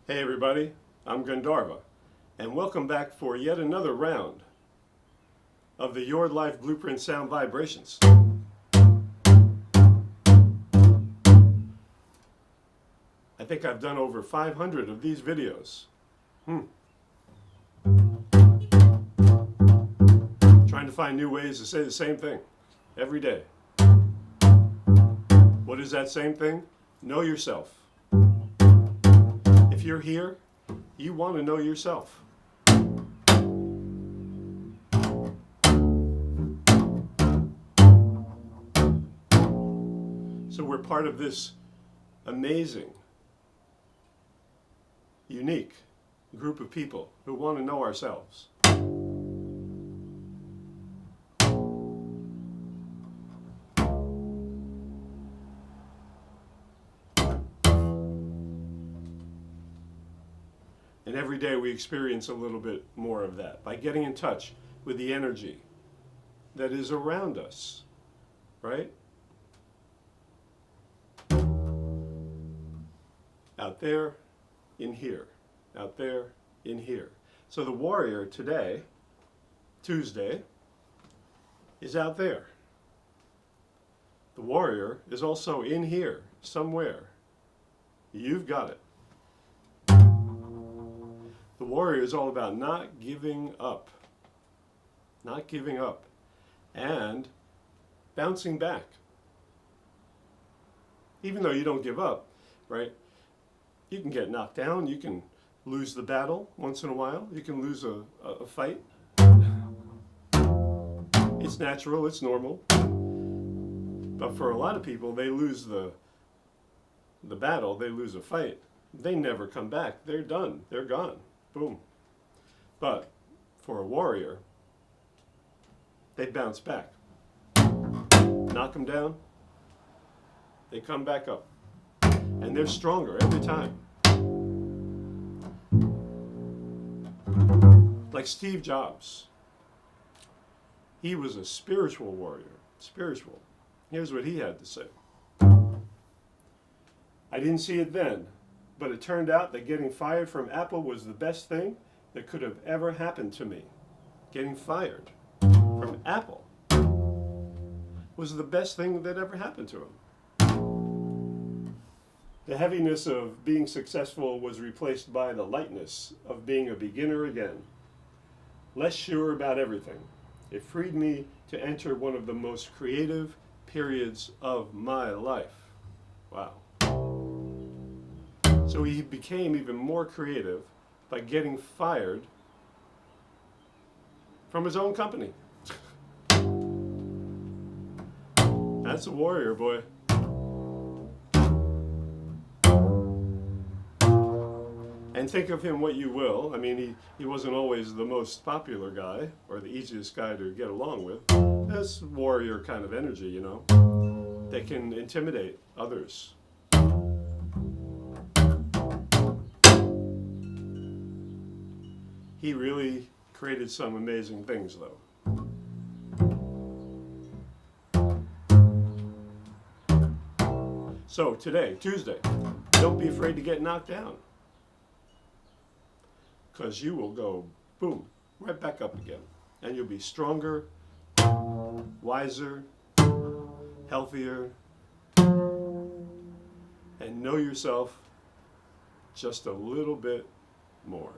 Hey everybody, I'm Gandharva, and welcome back for yet another round of the Your Life Blueprint Sound Vibrations. I think I've done over 500 of these videos. Trying to find new ways to say the same thing every day. What is that same thing? Know yourself. If you're here, you want to know yourself. So we're part of this amazing, unique group of people who want to know ourselves. And every day we experience a little bit more of that by getting in touch with the energy that is around us, right? Out there, in here. Out there, in here. So the warrior today, Tuesday, is out there. The warrior is also in here, somewhere. You've got it. The warrior is all about not giving up. Not giving up. And bouncing back. Even though you don't give up, right? You can get knocked down. You can lose the battle once in a while. You can lose a fight. It's natural. It's normal. But for a lot of people, they lose the battle. They lose a fight. They never come back. They're done. They're gone. Boom. But for a warrior, they bounce back. Knock them down, they come back up. And they're stronger every time. Like Steve Jobs. He was a spiritual warrior. Spiritual. Here's what he had to say. I didn't see it then, but it turned out that getting fired from Apple was the best thing that could have ever happened to me. Getting fired from Apple was the best thing that ever happened to him. The heaviness of being successful was replaced by the lightness of being a beginner again. Less sure about everything. It freed me to enter one of the most creative periods of my life. Wow. So he became even more creative by getting fired from his own company. That's a warrior, boy. And think of him what you will. I mean, he wasn't always the most popular guy or the easiest guy to get along with. That's warrior kind of energy, you know. They can intimidate others. He really created some amazing things, though. So today, Tuesday, don't be afraid to get knocked down. Because you will go, boom, right back up again. And you'll be stronger, wiser, healthier, and know yourself just a little bit more.